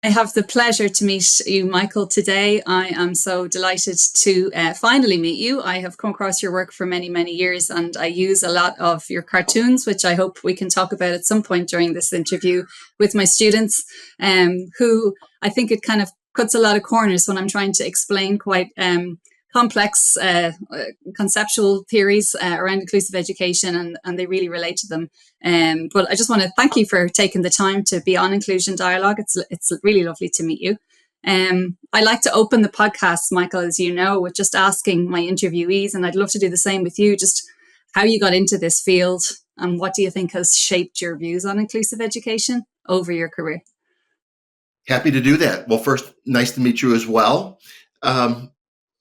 I have the pleasure to meet you, Michael, today. I am so delighted to finally meet you. I have come across your work for many, many years, and I use a lot of your cartoons, which I hope we can talk about at some point during this interview with my students, who I think it kind of cuts a lot of corners when I'm trying to explain quite complex conceptual theories around inclusive education, and they really relate to them. But I just want to thank you for taking the time to be on Inclusion Dialogue. It's really lovely to meet you. I like to open the podcast, Michael, as you know, with just asking my interviewees, and I'd love to do the same with you, just how you got into this field and what do you think has shaped your views on inclusive education over your career? Happy to do that. Well, first, nice to meet you as well.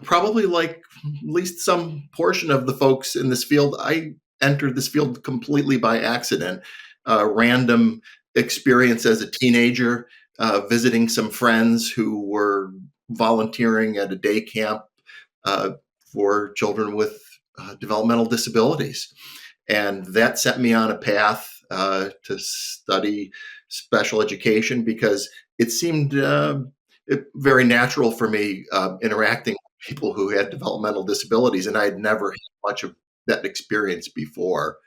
Probably like at least some portion of the folks in this field, I entered this field completely by accident, random experience as a teenager, visiting some friends who were volunteering at a day camp for children with developmental disabilities. And that set me on a path to study special education because it seemed very natural for me interacting with people who had developmental disabilities, and I had never had much of that experience before.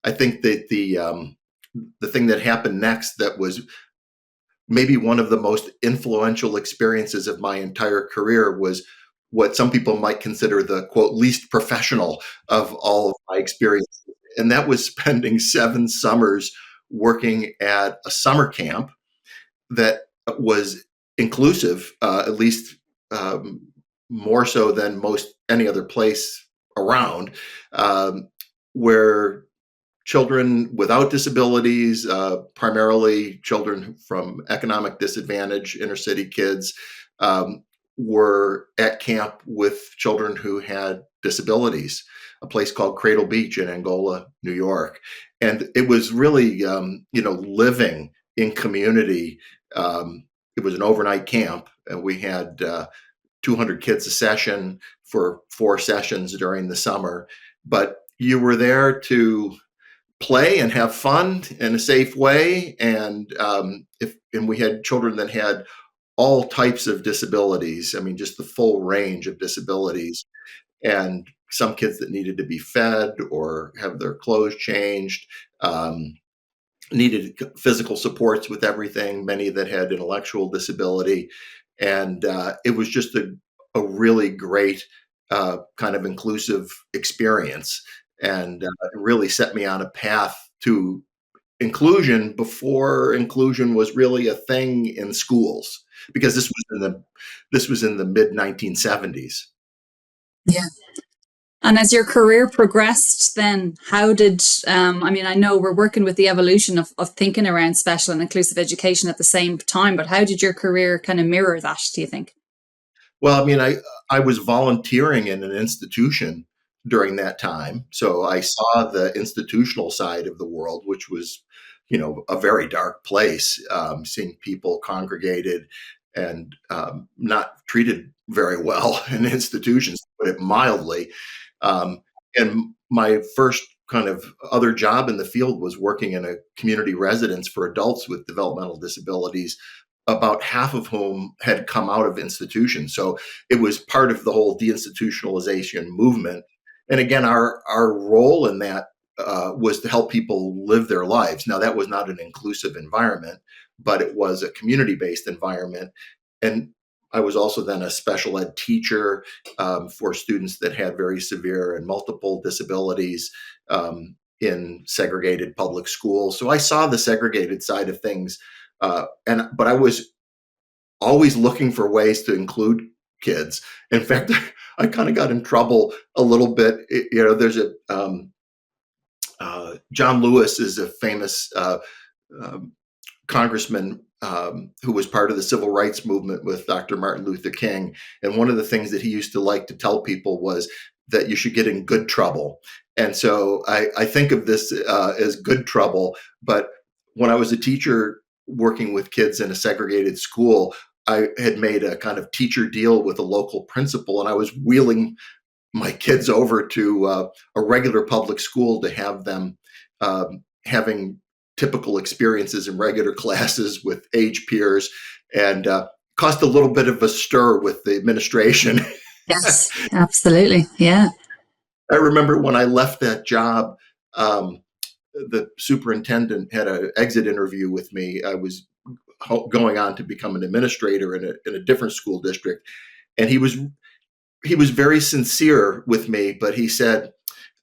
I think that the thing that happened next that was maybe one of the most influential experiences of my entire career was what some people might consider the, quote, least professional of all of my experiences. And that was spending 7 summers working at a summer camp that was inclusive, at least more so than most any other place around, where children without disabilities, primarily children from economic disadvantage, inner city kids, were at camp with children who had disabilities, a place called Cradle Beach in Angola, New York. And it was really, living in community. It was an overnight camp, and we had 200 kids a session for 4 sessions during the summer. But you were there to play and have fun in a safe way. And we had children that had all types of disabilities. I mean, just the full range of disabilities. And some kids that needed to be fed or have their clothes changed, needed physical supports with everything, many that had intellectual disability. And it was just a really great kind of inclusive experience, and it really set me on a path to inclusion before inclusion was really a thing in schools, because this was in the mid 1970s. Yeah. And as your career progressed, then how did, I know we're working with the evolution of thinking around special and inclusive education at the same time, but how did your career kind of mirror that, do you think? Well, I mean, I was volunteering in an institution during that time. So I saw the institutional side of the world, which was, a very dark place, seeing people congregated and not treated very well in institutions, to put it mildly. And my first kind of other job in the field was working in a community residence for adults with developmental disabilities, about half of whom had come out of institutions. So it was part of the whole deinstitutionalization movement. And again, our role in that was to help people live their lives. Now, that was not an inclusive environment, but it was a community-based environment. And I was also then a special ed teacher for students that had very severe and multiple disabilities in segregated public schools. So I saw the segregated side of things, but I was always looking for ways to include kids. In fact, I kind of got in trouble a little bit. There's John Lewis is a famous congressman who was part of the civil rights movement with Dr. Martin Luther King. And one of the things that he used to like to tell people was that you should get in good trouble. And so I think of this as good trouble. But when I was a teacher working with kids in a segregated school, I had made a kind of teacher deal with a local principal, and I was wheeling my kids over to a regular public school to have them having typical experiences in regular classes with age peers. and caused a little bit of a stir with the administration. Yes, absolutely. Yeah. I remember when I left that job, um, the superintendent had an exit interview with me. I was going on to become an administrator in a different school district, and he was very sincere with me, but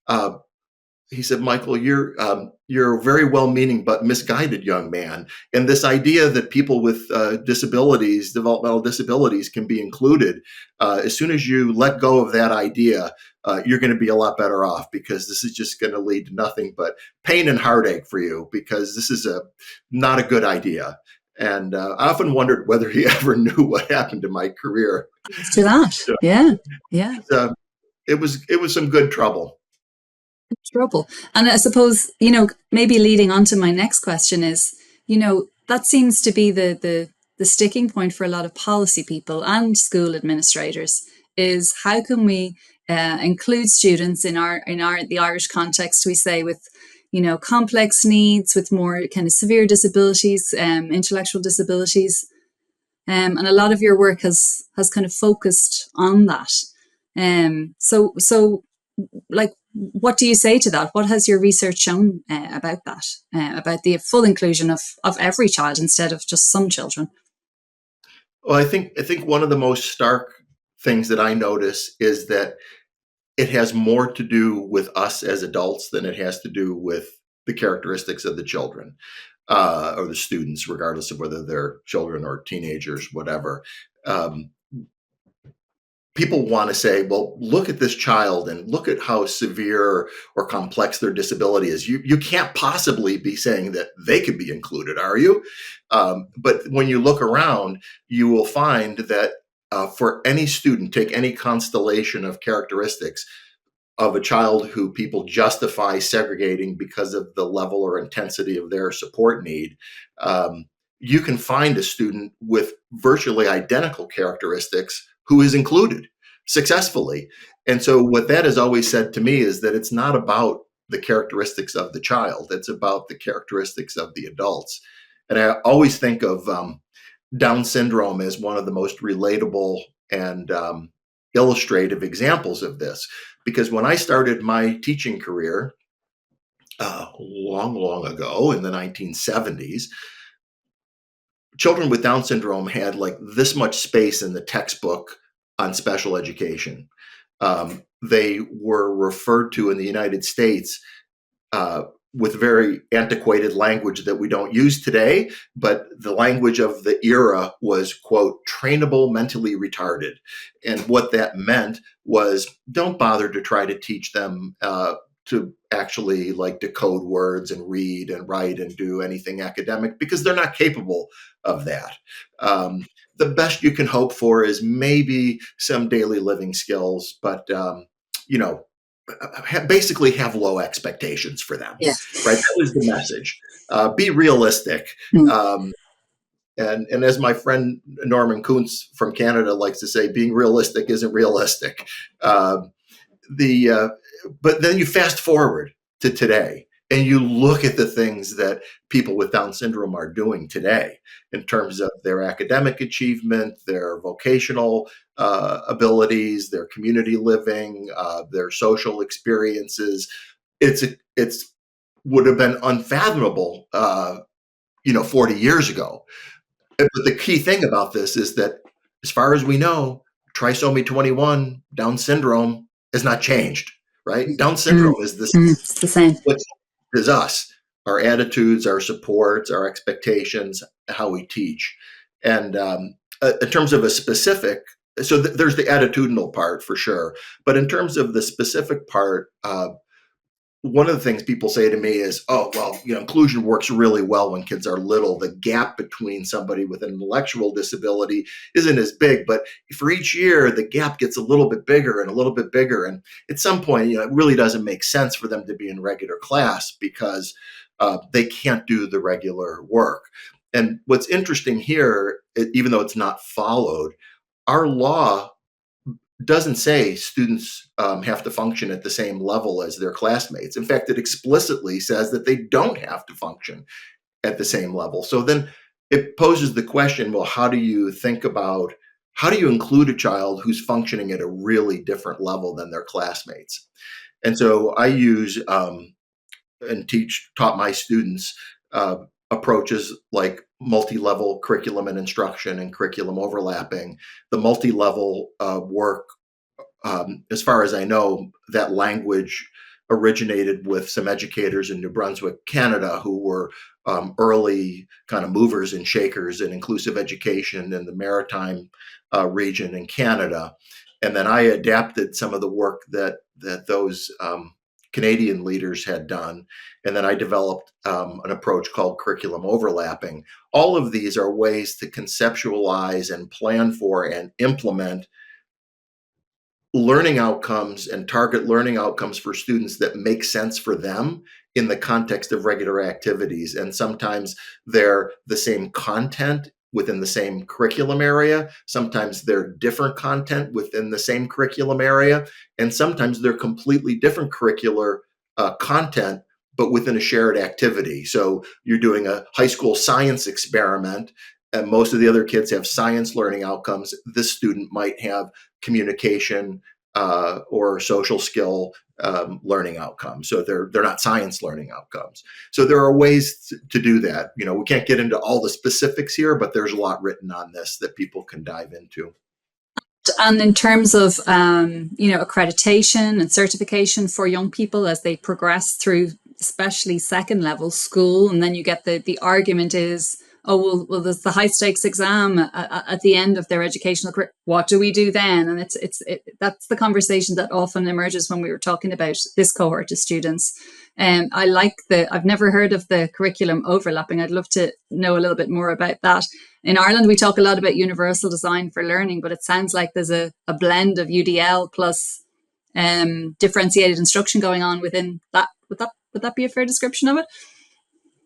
uh, he said, Michael, you're a very well-meaning but misguided young man, and this idea that people with disabilities, developmental disabilities, can be included. As soon as you let go of that idea, you're going to be a lot better off, because this is just going to lead to nothing but pain and heartache for you, because this is not a good idea. And I often wondered whether he ever knew what happened to my career. To that. So, Yeah. Yeah. it was some good trouble. Trouble. And I suppose, maybe leading on to my next question is, that seems to be the sticking point for a lot of policy people and school administrators, is how can we include students the Irish context, we say, with complex needs, with more kind of severe disabilities, intellectual disabilities, and a lot of your work has kind of focused on that. So like, what do you say to that? What has your research shown about that, about the full inclusion of every child instead of just some children? Well, I think one of the most stark things that I notice is that it has more to do with us as adults than it has to do with the characteristics of the children, or the students, regardless of whether they're children or teenagers, whatever. Um, People want to say, well, look at this child and look at how severe or complex their disability is. You can't possibly be saying that they could be included, are you? But when you look around, you will find that for any student, take any constellation of characteristics of a child who people justify segregating because of the level or intensity of their support need, you can find a student with virtually identical characteristics who is included successfully. And so, what that has always said to me is that it's not about the characteristics of the child, it's about the characteristics of the adults. And I always think of Down syndrome as one of the most relatable and illustrative examples of this. Because when I started my teaching career long, long ago in the 1970s, children with Down syndrome had like this much space in the textbook on special education. They were referred to in the United States uh, with very antiquated language that we don't use today, but the language of the era was, quote, trainable mentally retarded. And what that meant was, don't bother to try to teach them to actually like decode words and read and write and do anything academic, because they're not capable of that. The best you can hope for is maybe some daily living skills, but you know, basically have low expectations for them. Yeah. Right? That was the message. Be realistic. Mm. And as my friend Norman Kuntz from Canada likes to say, being realistic isn't realistic. The But then you fast forward to today, and you look at the things that people with Down syndrome are doing today in terms of their academic achievement, their vocational abilities, their community living, their social experiences. It's would have been unfathomable, 40 years ago. But the key thing about this is that, as far as we know, trisomy 21, Down syndrome, has not changed. Right? Down Mm. syndrome is this It's the same. what is us, our attitudes, our supports, our expectations, how we teach. And in terms of a specific, so there's the attitudinal part for sure. But in terms of the specific part, one of the things people say to me is, oh, well, inclusion works really well when kids are little. The gap between somebody with an intellectual disability isn't as big, but for each year, the gap gets a little bit bigger and a little bit bigger. And at some point, it really doesn't make sense for them to be in regular class, because they can't do the regular work. And what's interesting here, even though it's not followed, our law doesn't say students have to function at the same level as their classmates. In fact, it explicitly says that they don't have to function at the same level. So then it poses the question, well, how do you include a child who's functioning at a really different level than their classmates? And so I use and taught my students approaches like multi-level curriculum and instruction and curriculum overlapping. The multi-level work, as far as I know, that language originated with some educators in New Brunswick, Canada, who were early kind of movers and shakers in inclusive education in the maritime region in Canada. And then I adapted some of the work that those Canadian leaders had done. And then I developed an approach called curriculum overlapping. All of these are ways to conceptualize and plan for and implement learning outcomes and target learning outcomes for students that make sense for them in the context of regular activities. And sometimes they're the same content within the same curriculum area. Sometimes they're different content within the same curriculum area. And sometimes they're completely different curricular content, but within a shared activity. So you're doing a high school science experiment, and most of the other kids have science learning outcomes. This student might have communication or social skill learning outcomes. So they're not science learning outcomes. So there are ways to do that. You know, we can't get into all the specifics here, but there's a lot written on this that people can dive into. And in terms of accreditation and certification for young people as they progress through, especially second level school, and then you get the argument is, oh well, there's the high stakes exam at the end of their educational career. What do we do then? And that's the conversation that often emerges when we were talking about this cohort of students. And I've never heard of the curriculum overlapping. I'd love to know a little bit more about that. In Ireland, we talk a lot about universal design for learning, but it sounds like there's a blend of UDL plus differentiated instruction going on within that. Would that be a fair description of it?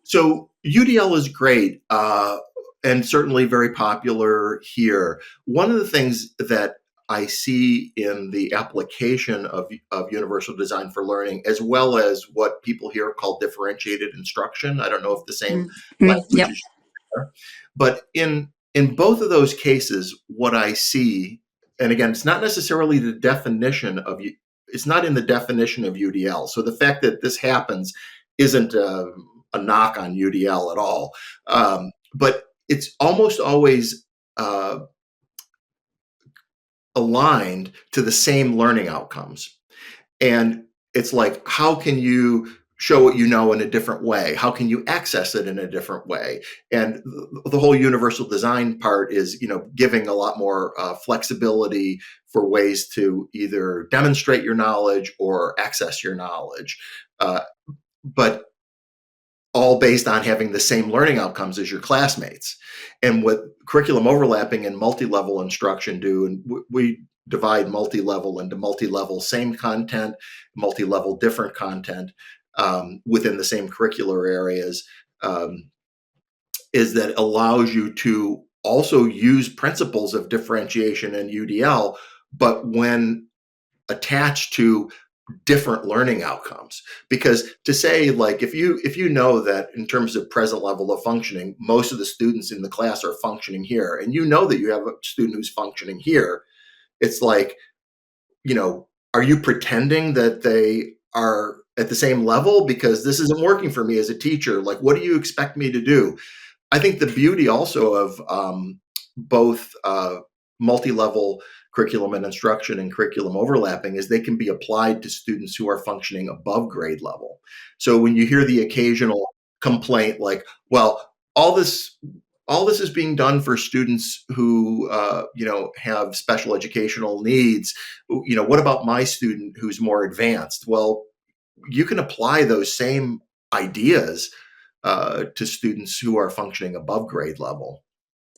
So UDL is great and certainly very popular here. One of the things that I see in the application of universal design for learning, as well as what people here call differentiated instruction. I don't know if the same language Yep. is there, but in both of those cases, what I see, and again, it's not necessarily the definition of it's not in the definition of UDL. So the fact that this happens isn't a knock on UDL at all, but it's almost always aligned to the same learning outcomes. And it's like, how can you show what you know in a different way? How can you access it in a different way? And the whole universal design part is, giving a lot more flexibility for ways to either demonstrate your knowledge or access your knowledge. But all based on having the same learning outcomes as your classmates. And what curriculum overlapping and multi-level instruction do, and we divide multi-level into multi-level same content, multi-level different content within the same curricular areas, is that allows you to also use principles of differentiation and UDL, but when attached to different learning outcomes. Because to say, like, if you know that in terms of present level of functioning, most of the students in the class are functioning here, and you know that you have a student who's functioning here, it's like, are you pretending that they are at the same level? Because this isn't working for me as a teacher. Like, what do you expect me to do? I think the beauty also of both multi-level curriculum and instruction and curriculum overlapping is they can be applied to students who are functioning above grade level. So when you hear the occasional complaint like, well, all this is being done for students who have special educational needs, what about my student who's more advanced? Well, you can apply those same ideas to students who are functioning above grade level.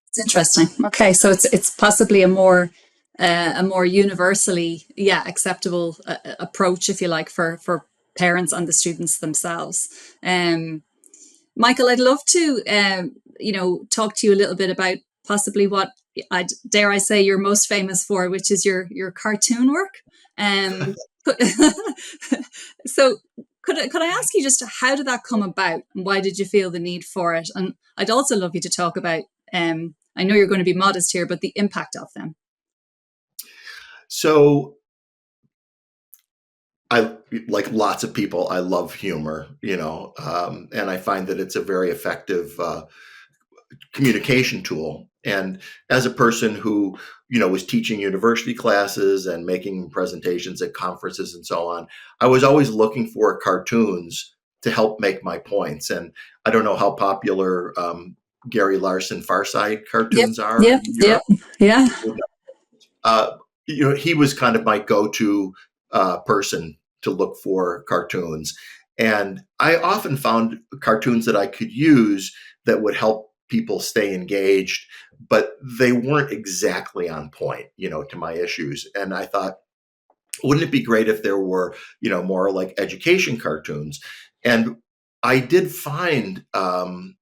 It's interesting. Okay, so it's possibly a more universally acceptable approach, if you like, for parents and the students themselves. Michael, I'd love to talk to you a little bit about possibly what I dare I say you're most famous for, which is your cartoon work. So Could I ask you just how did that come about, and why did you feel the need for it? And I'd also love you to talk about. I know you're going to be modest here, but the impact of them. So I, like lots of people, I love humor, and I find that it's a very effective communication tool. And as a person who, was teaching university classes and making presentations at conferences and so on, I was always looking for cartoons to help make my points. And I don't know how popular Gary Larson Far Side Yep. cartoons are Yep. in Yep. Europe. Yeah. Uh, he was kind of my go-to person to look for cartoons. And I often found cartoons that I could use that would help people stay engaged, but they weren't exactly on point, to my issues. And I thought, wouldn't it be great if there were, more like education cartoons? And I did find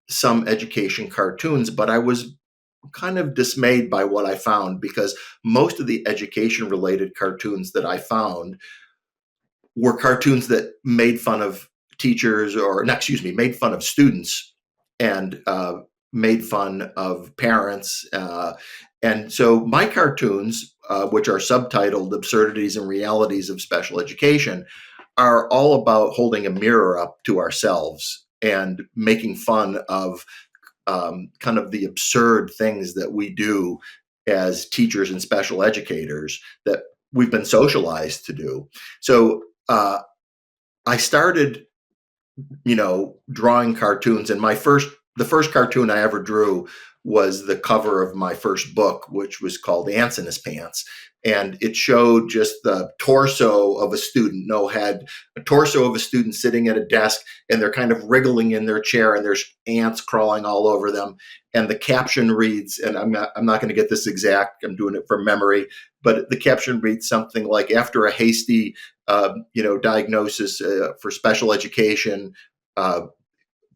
some education cartoons, but I was kind of dismayed by what I found, because most of the education related cartoons that I found were cartoons that made fun of teachers, or no, excuse me, made fun of students, and made fun of parents. And so my cartoons, which are subtitled Absurdities and Realities of Special Education, are all about holding a mirror up to ourselves and making fun of kind of the absurd things that we do as teachers and special educators that we've been socialized to do. So I started, drawing cartoons, and the first cartoon I ever drew was the cover of my first book, which was called Ants in His Pants. And it showed just the torso of a student, no head, a torso of a student sitting at a desk, and they're kind of wriggling in their chair, and there's ants crawling all over them. And the caption reads, and I'm not going to get this exact, I'm doing it from memory, but the caption reads something like, after a hasty, diagnosis for special education,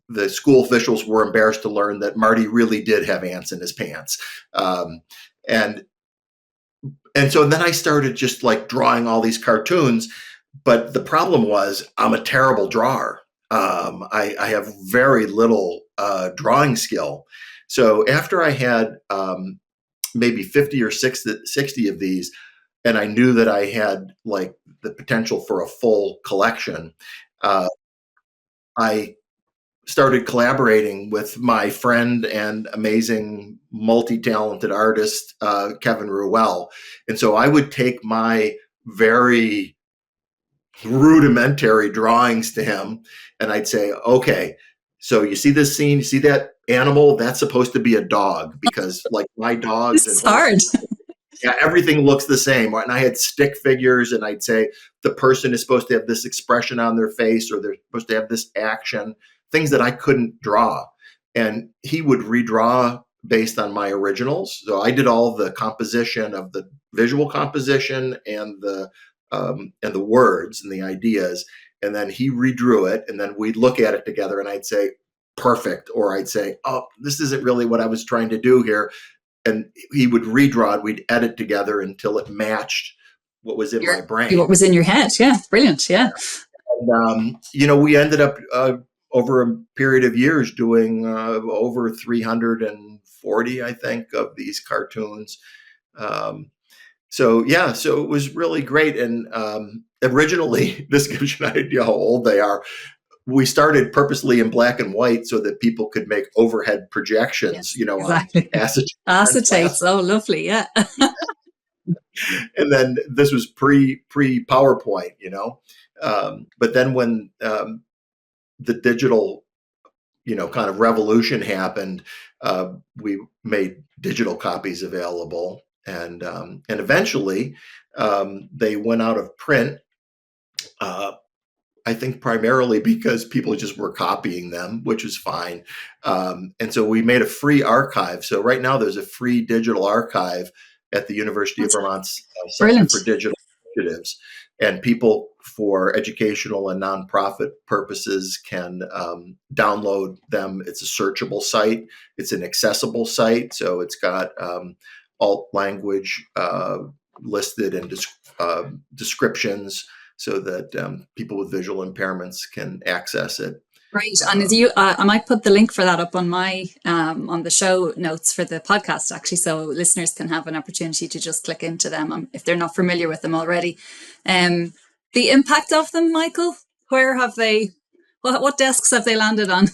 the school officials were embarrassed to learn that Marty really did have ants in his pants. And so then I started just like drawing all these cartoons, but the problem was I'm a terrible drawer. I have very little drawing skill. So after I had maybe 50 or 60 of these, and I knew that I had like the potential for a full collection, I started collaborating with my friend and amazing multi-talented artist, Kevin Ruel. And so I would take my very rudimentary drawings to him, and I'd say, okay, so you see this scene, you see that animal, that's supposed to be a dog, because like my This dogs and is hard. horses, yeah, everything looks the same. And I had stick figures, and I'd say the person is supposed to have this expression on their face, or they're supposed to have this action, things that I couldn't draw. And he would redraw based on my originals. So I did all the composition of the visual composition and the words and the ideas. And then he redrew it, and then we'd look at it together, and I'd say, perfect. Or I'd say, oh, this isn't really what I was trying to do here. And he would redraw it. We'd edit together until it matched what was in my brain. What was in your head? Yeah, brilliant. Yeah. And, we ended up over a period of years doing over 340, I think, of these cartoons. So it was really great. And originally, this gives you an idea how old they are. We started purposely in black and white so that people could make overhead projections, Yes, on exactly. Acetates. Oh, lovely. Yeah. And then this was pre PowerPoint, but then when the digital, kind of revolution happened, we made digital copies available, and eventually they went out of print. I think primarily because people just were copying them, which was fine. And so we made a free archive. So right now there's a free digital archive at the University of That's Vermont's Center brilliant. for Digital Initiatives. And people, for educational and nonprofit purposes, can download them. It's a searchable site. It's an accessible site. So it's got alt language listed, and descriptions. so that people with visual impairments can access it. Great. And as you, I might put the link for that up on my on the show notes for the podcast, actually, so listeners can have an opportunity to just click into them if they're not familiar with them already. The impact of them, Michael, where have they? What desks have they landed on?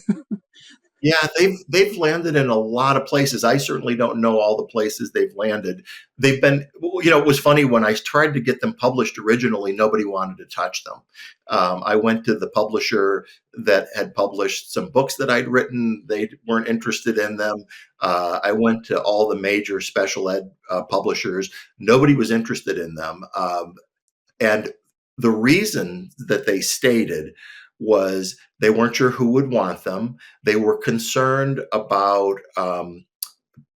Yeah, they've landed in a lot of places. I certainly don't know all the places they've landed. They've been, it was funny when I tried to get them published originally, nobody wanted to touch them. I went to the publisher that had published some books that I'd written. They weren't interested in them. I went to all the major special ed publishers. Nobody was interested in them. And the reason that they stated was they weren't sure who would want them. They were concerned about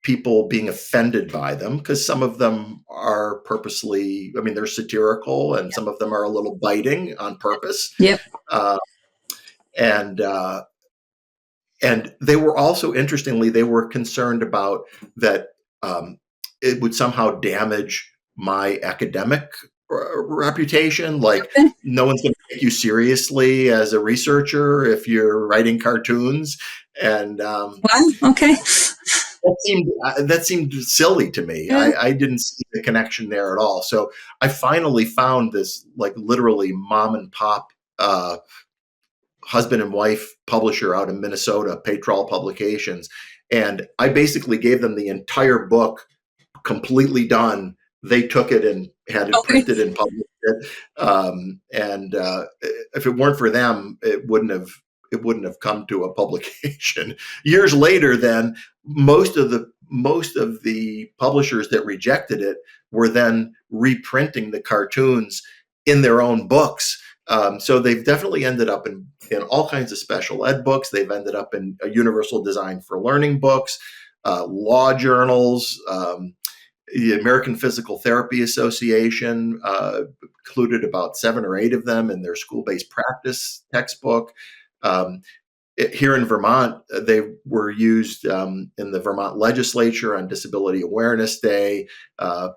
people being offended by them, because some of them are purposely, they're satirical, and some of them are a little biting on purpose. Yep. And they were also, interestingly, they were concerned about that it would somehow damage my academic reputation. Like, no one's going to take you seriously as a researcher if you're writing cartoons. And well, okay, that seemed silly to me. Yeah. I didn't see the connection there at all. So I finally found this, like, literally mom and pop husband and wife publisher out in Minnesota, Parental Publications, and I basically gave them the entire book completely done. They took it and had it printed and published it. And if it weren't for them, it wouldn't have come to a publication. Years later, then most of the publishers that rejected it were then reprinting the cartoons in their own books. So they've definitely ended up in all kinds of special ed books. They've ended up in a universal design for learning books, law journals. The American Physical Therapy Association included about 7 or 8 of them in their school-based practice textbook. Here in Vermont, they were used in the Vermont legislature on Disability Awareness Day.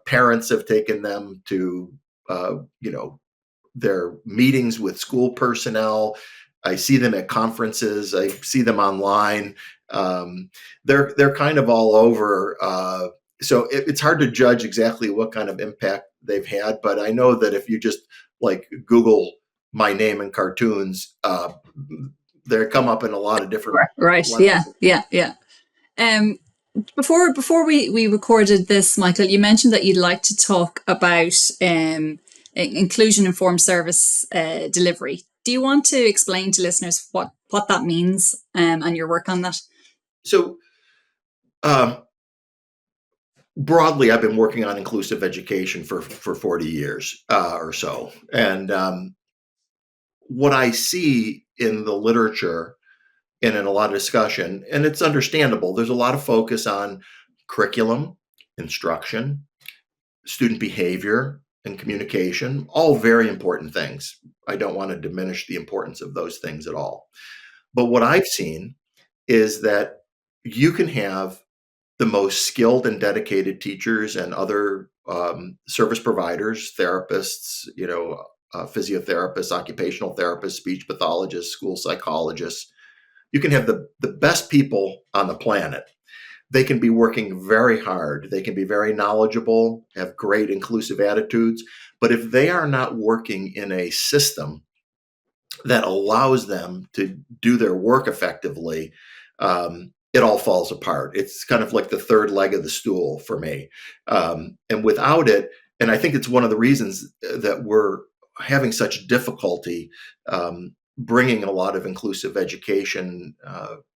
Parents have taken them to, their meetings with school personnel. I see them at conferences. I see them online. They're kind of all over. So it's hard to judge exactly what kind of impact they've had, but I know that if you just like Google my name and cartoons, they come up in a lot of different. Right. Yeah. Before we recorded this, Michael, you mentioned that you'd like to talk about inclusion informed service delivery. Do you want to explain to listeners what that means and your work on that? So, broadly, I've been working on inclusive education for 40 years or so. And what I see in the literature and in a lot of discussion, and it's understandable, there's a lot of focus on curriculum, instruction, student behavior, and communication, all very important things. I don't want to diminish the importance of those things at all. But what I've seen is that you can have the most skilled and dedicated teachers and other service providers, therapists, physiotherapists, occupational therapists, speech pathologists, school psychologists. You can have the best people on the planet. They can be working very hard. They can be very knowledgeable, have great inclusive attitudes. But if they are not working in a system that allows them to do their work effectively, it all falls apart. It's kind of like the third leg of the stool for me. And without it, and I think it's one of the reasons that we're having such difficulty bringing a lot of inclusive education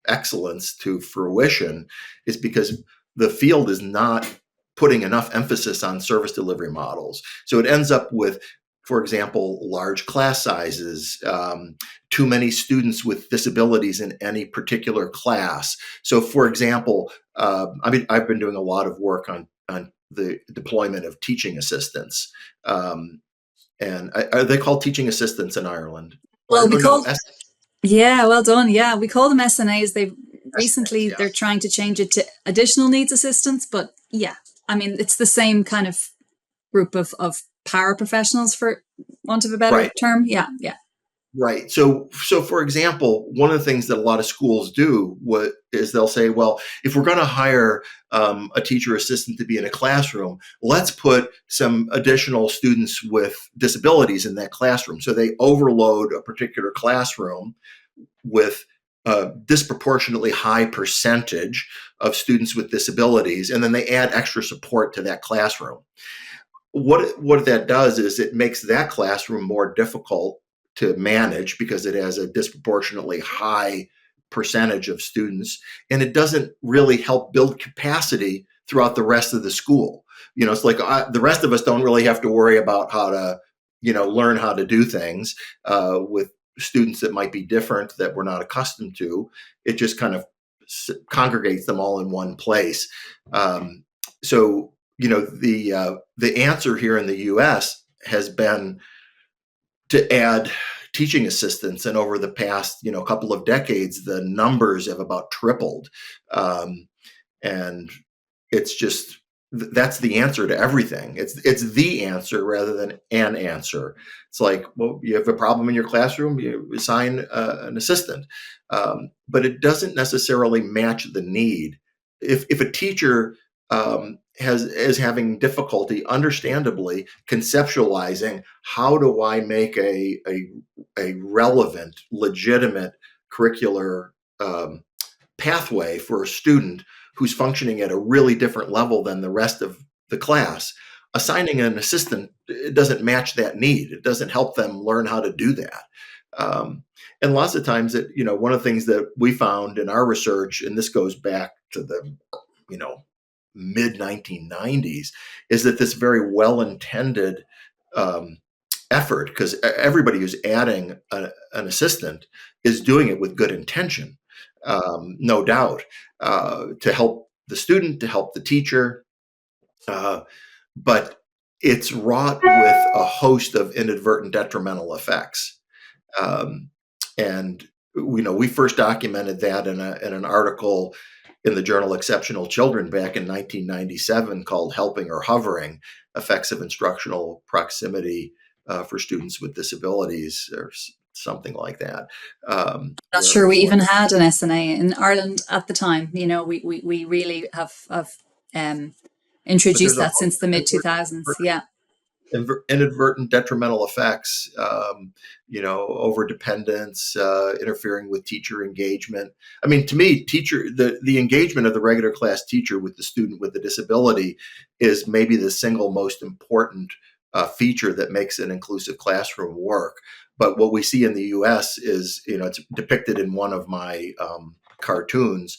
excellence to fruition, is because the field is not putting enough emphasis on service delivery models. So it ends up with, for example, large class sizes, too many students with disabilities in any particular class. So, for example, I've been doing a lot of work on the deployment of teaching assistants. And are they called teaching assistants in Ireland? Well, well done. Yeah, we call them SNAs. Recently, they're trying to change it to additional needs assistants, but yeah, it's the same kind of group of paraprofessionals, for want of a better Right. term. Yeah, yeah. Right. So for example, one of the things that a lot of schools do is they'll say, well, if we're going to hire a teacher assistant to be in a classroom, let's put some additional students with disabilities in that classroom. So they overload a particular classroom with a disproportionately high percentage of students with disabilities, and then they add extra support to that classroom. What that does is it makes that classroom more difficult to manage because it has a disproportionately high percentage of students, and it doesn't really help build capacity throughout the rest of the school. It's like the rest of us don't really have to worry about how to learn how to do things with students that might be different, that we're not accustomed to. It just kind of congregates them all in one place. So the answer here in the U.S. has been to add teaching assistants, and over the past couple of decades, the numbers have about tripled, and it's just that's the answer to everything. It's the answer rather than an answer. It's like, well, you have a problem in your classroom, you assign an assistant, but it doesn't necessarily match the need. If a teacher is having difficulty, understandably, conceptualizing how do I make a relevant, legitimate curricular pathway for a student who's functioning at a really different level than the rest of the class, assigning an assistant, it doesn't match that need. It doesn't help them learn how to do that. And lots of times, one of the things that we found in our research, and this goes back to the mid 1990s, is that this very well-intended effort, because everybody who's adding an assistant is doing it with good intention, no doubt, to help the student, to help the teacher, but it's wrought with a host of inadvertent detrimental effects. And we first documented that in an article in the journal Exceptional Children back in 1997 called "Helping or Hovering: Effects of Instructional Proximity for Students with Disabilities," or something like that. Not Where sure we it's like, even had an SNA in Ireland at the time. We really have but introduced there's a that host since the of mid 2000s. Yeah. inadvertent detrimental effects, over dependence, interfering with teacher engagement. I mean, to me, the engagement of the regular class teacher with the student with the disability is maybe the single most important feature that makes an inclusive classroom work. But what we see in the U.S. is, it's depicted in one of my cartoons,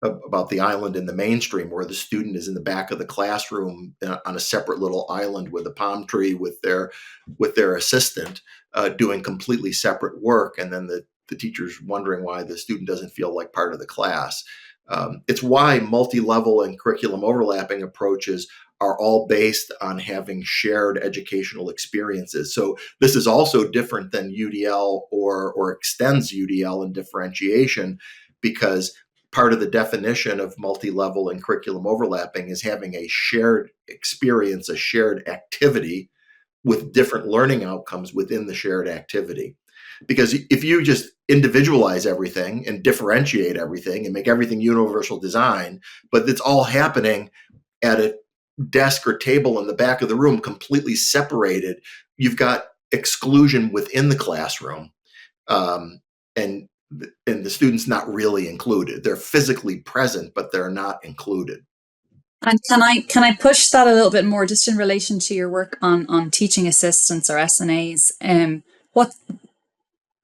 about the island in the mainstream, where the student is in the back of the classroom on a separate little island with a palm tree with their assistant, doing completely separate work, and then the teacher's wondering why the student doesn't feel like part of the class. It's why multi-level and curriculum overlapping approaches are all based on having shared educational experiences. So this is also different than UDL or extends UDL in differentiation, because part of the definition of multi-level and curriculum overlapping is having a shared experience, a shared activity with different learning outcomes within the shared activity. Because if you just individualize everything and differentiate everything and make everything universal design, but it's all happening at a desk or table in the back of the room, completely separated, you've got exclusion within the classroom. And the student's not really included. They're physically present, but they're not included. And can I push that a little bit more, just in relation to your work on teaching assistants or SNAs? What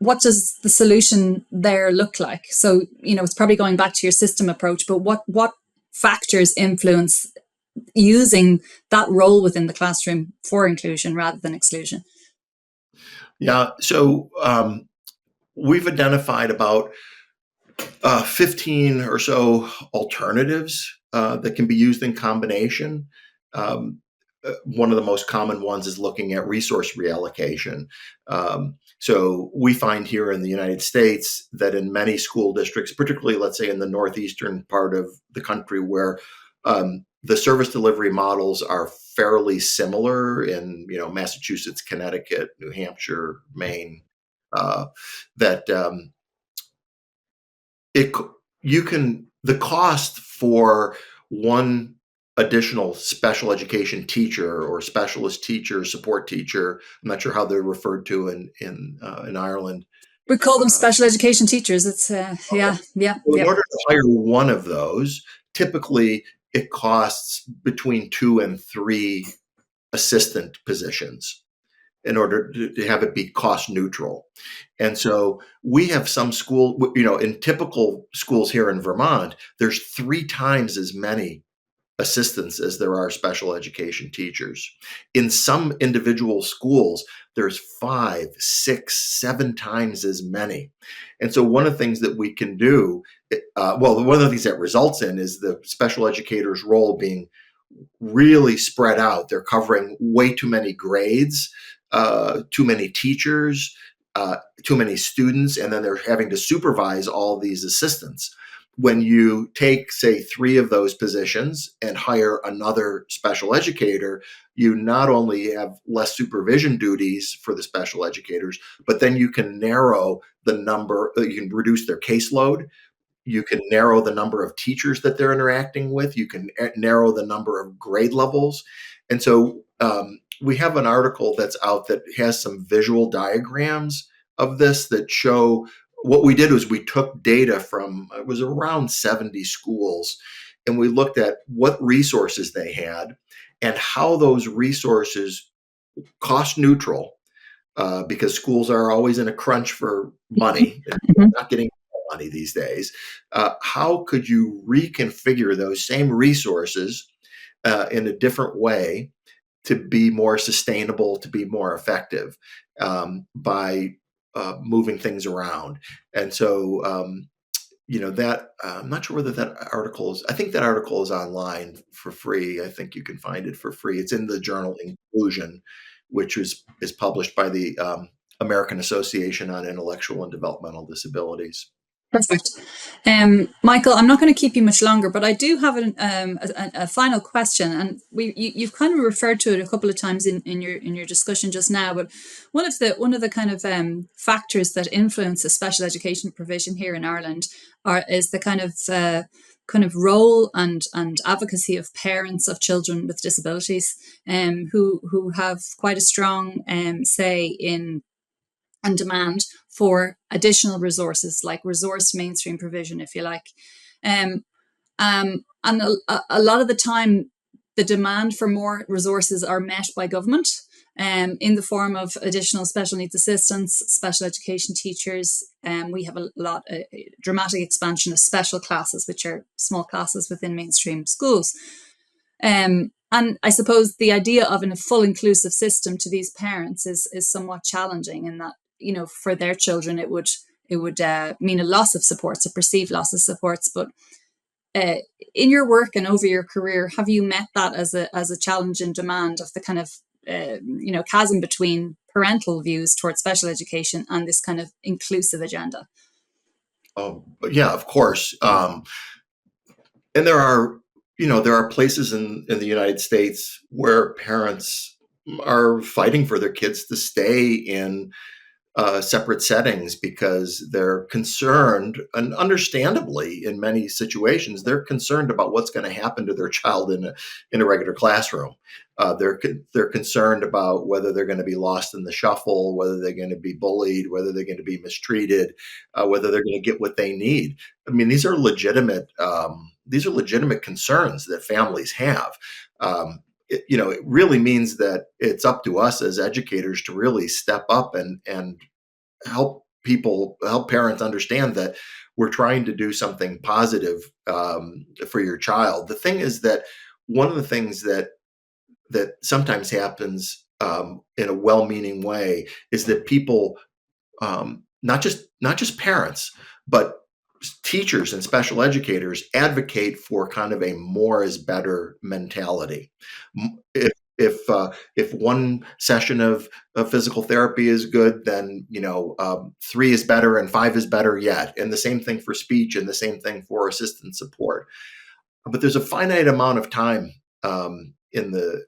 what does the solution there look like? So, it's probably going back to your system approach, but what factors influence using that role within the classroom for inclusion rather than exclusion? Yeah. So we've identified about 15 or so alternatives that can be used in combination. One of the most common ones is looking at resource reallocation. So we find here in the United States that in many school districts, particularly, let's say, in the northeastern part of the country, where The service delivery models are fairly similar in, Massachusetts, Connecticut, New Hampshire, Maine. That it you can the cost for one additional special education teacher or specialist teacher, support teacher. I'm not sure how they're referred to in Ireland. We call them special education teachers. It's Okay. So in order to hire one of those, typically it costs between 2 and 3 assistant positions in order to have it be cost neutral. And so we have some school, in typical schools here in Vermont, there's 3 times as many assistants as there are special education teachers. In some individual schools, there's 5, 6, 7 times as many. And so one of the things that we can do, one of the things that results in is the special educator's role being really spread out. They're covering way too many grades, too many teachers, too many students, and then they're having to supervise all these assistants. When you take, say, 3 of those positions and hire another special educator, you not only have less supervision duties for the special educators, but then you can narrow the number, you can reduce their caseload. You can narrow the number of teachers that they're interacting with. You can narrow the number of grade levels. And so we have an article that's out that has some visual diagrams of this that show what we did was we took data from, it was around 70 schools, and we looked at what resources they had and how those resources cost neutral, because schools are always in a crunch for money, not getting money these days. How could you reconfigure those same resources in a different way to be more sustainable, to be more effective, by moving things around? And so, that I'm not sure whether that article is, I think that article is online for free. I think you can find it for free. It's in the journal Inclusion, which is published by the American Association on Intellectual and Developmental Disabilities. Perfect. Michael, I'm not going to keep you much longer, but I do have a final question, and you've kind of referred to it a couple of times in your discussion just now. But one of the kind of factors that influence the special education provision here in Ireland is the kind of role and advocacy of parents of children with disabilities, who have quite a strong say in and demand for additional resources, like resource mainstream provision, if you like. And a lot of the time, the demand for more resources are met by government in the form of additional special needs assistants, special education teachers. We have a dramatic expansion of special classes, which are small classes within mainstream schools. And I suppose the idea of a full inclusive system to these parents is somewhat challenging, in that, for their children, it would mean a loss of supports, a perceived loss of supports. But in your work and over your career, have you met that as a challenge and demand of the kind of chasm between parental views towards special education and this kind of inclusive agenda? Oh, yeah, of course. And there are places in the United States where parents are fighting for their kids to stay in separate settings because they're concerned, and understandably, in many situations, they're concerned about what's going to happen to their child in a regular classroom. They're concerned about whether they're going to be lost in the shuffle, whether they're going to be bullied, whether they're going to be mistreated, whether they're going to get what they need. I mean, these are legitimate concerns that families have. It really means that it's up to us as educators to really step up and help parents understand that we're trying to do something positive for your child. The thing is that one of the things that sometimes happens in a well-meaning way is that people, not just parents, but teachers and special educators, advocate for kind of a more is better mentality. If one session of physical therapy is good, then 3 is better and 5 is better yet. And the same thing for speech, and the same thing for assistant support. But there's a finite amount of time in the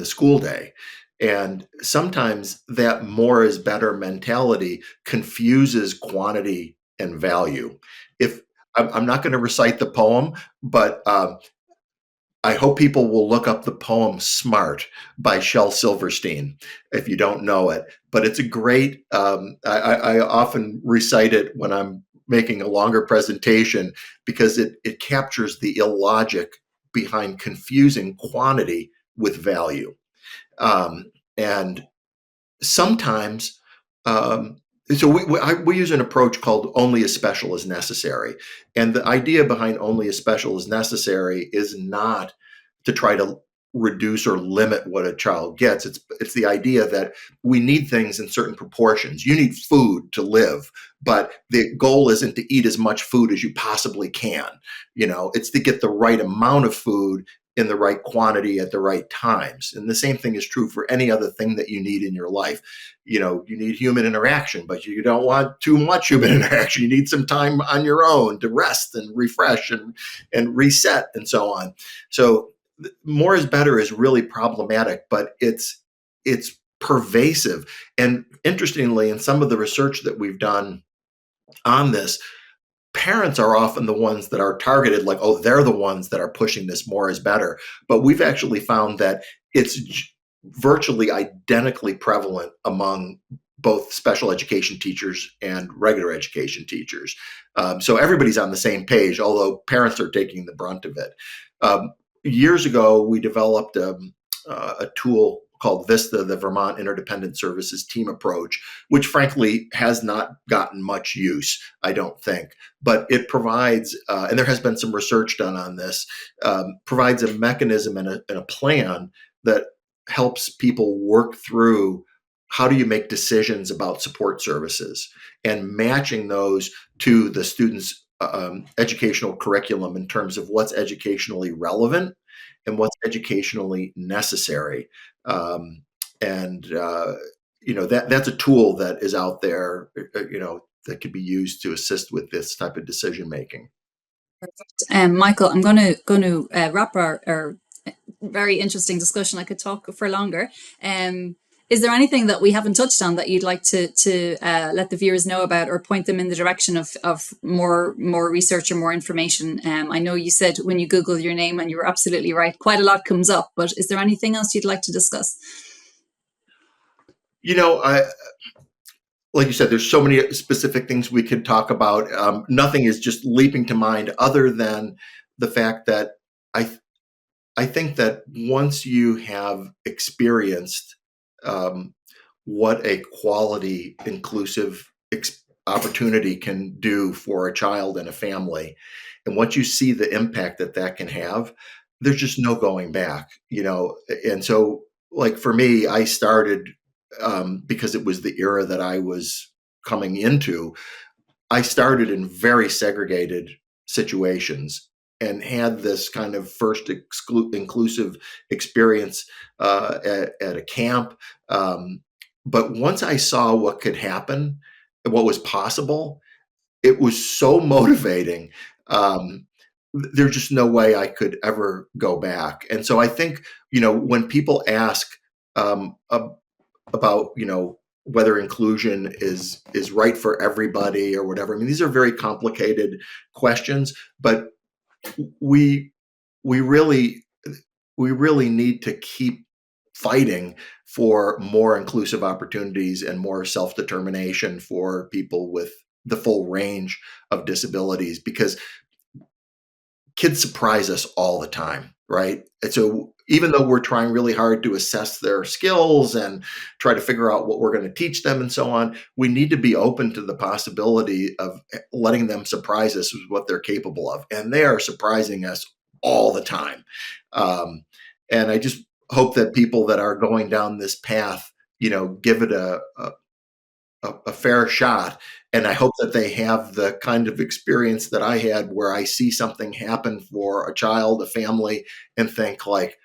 school day. And sometimes that more is better mentality confuses quantity and value. If I'm not going to recite the poem, but I hope people will look up the poem "Smart" by Shel Silverstein if you don't know it. But it's a great, I often recite it when I'm making a longer presentation because it captures the illogic behind confusing quantity with value. And sometimes, um, so we use an approach called only as special as necessary. And the idea behind only as special as necessary is not to try to reduce or limit what a child gets. It's the idea that we need things in certain proportions. You need food to live, but the goal isn't to eat as much food as you possibly can. It's to get the right amount of food in the right quantity at the right times. And the same thing is true for any other thing that you need in your life. You need human interaction, but you don't want too much human interaction. You need some time on your own to rest and refresh and reset and so on. So more is better is really problematic, but it's pervasive. And interestingly, in some of the research that we've done on this, parents are often the ones that are targeted, like, oh, they're the ones that are pushing this more is better. But we've actually found that it's virtually identically prevalent among both special education teachers and regular education teachers. So everybody's on the same page, although parents are taking the brunt of it. Years ago, we developed a tool called VISTA, the Vermont Interdependent Services Team Approach, which frankly has not gotten much use, I don't think. But it provides, and there has been some research done on this, provides a mechanism and a plan that helps people work through how do you make decisions about support services and matching those to the student's educational curriculum in terms of what's educationally relevant and what's educationally necessary. And that's a tool that is out there, that could be used to assist with this type of decision making. Michael, I'm going to wrap our very interesting discussion. I could talk for longer. Is there anything that we haven't touched on that you'd like to let the viewers know about, or point them in the direction of more research or more information? I know you said when you Google your name, and you were absolutely right, quite a lot comes up. But is there anything else you'd like to discuss? Like you said, there's so many specific things we could talk about. Nothing is just leaping to mind other than the fact that I think that once you have experienced what a quality, inclusive opportunity can do for a child and a family, and once you see the impact that can have, there's just no going back, And so, like for me, I started because it was the era that I was coming into. I started in very segregated situations and had this kind of first inclusive experience at a camp. But once I saw what could happen and what was possible, it was so motivating. There's just no way I could ever go back. And so I think, when people ask about, whether inclusion is right for everybody or whatever, I mean, these are very complicated questions, but we we really need to keep fighting for more inclusive opportunities and more self-determination for people with the full range of disabilities, because kids surprise us all the time, right? And so even though we're trying really hard to assess their skills and try to figure out what we're going to teach them and so on, we need to be open to the possibility of letting them surprise us with what they're capable of. And they are surprising us all the time. And I just hope that people that are going down this path, give it a fair shot. And I hope that they have the kind of experience that I had, where I see something happen for a child, a family, and think like,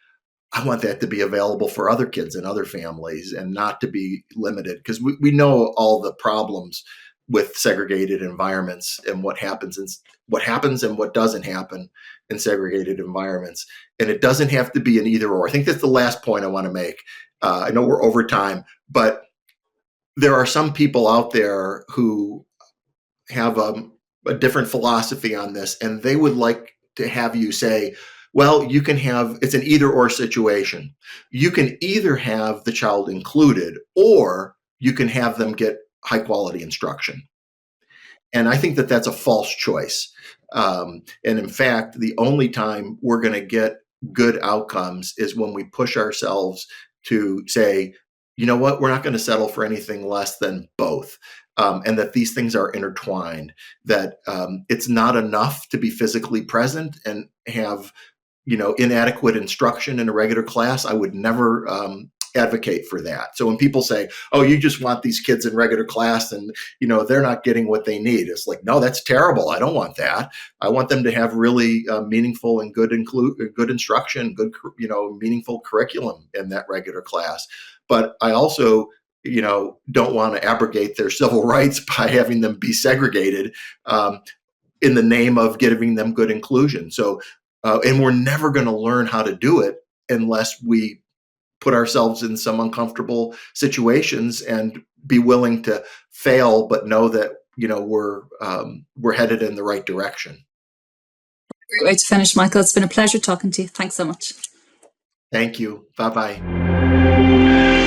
I want that to be available for other kids and other families and not to be limited, because we know all the problems with segregated environments and what happens and what doesn't happen in segregated environments. And it doesn't have to be an either or. I think that's the last point I want to make. I know we're over time, but there are some people out there who have a different philosophy on this, and they would like to have you say, well, you can have, it's an either or situation. You can either have the child included, or you can have them get high quality instruction. And I think that that's a false choice. And in fact, the only time we're going to get good outcomes is when we push ourselves to say, you know what, we're not going to settle for anything less than both. And that these things are intertwined, that it's not enough to be physically present and have, inadequate instruction in a regular class. I would never advocate for that. So when people say, oh, you just want these kids in regular class and, they're not getting what they need. It's like, no, that's terrible. I don't want that. I want them to have really meaningful and good instruction, good, meaningful curriculum in that regular class. But I also, don't want to abrogate their civil rights by having them be segregated in the name of giving them good inclusion. So, and we're never going to learn how to do it unless we put ourselves in some uncomfortable situations and be willing to fail, but know that we're headed in the right direction. Great way to finish, Michael. It's been a pleasure talking to you. Thanks so much. Thank you. Bye-bye.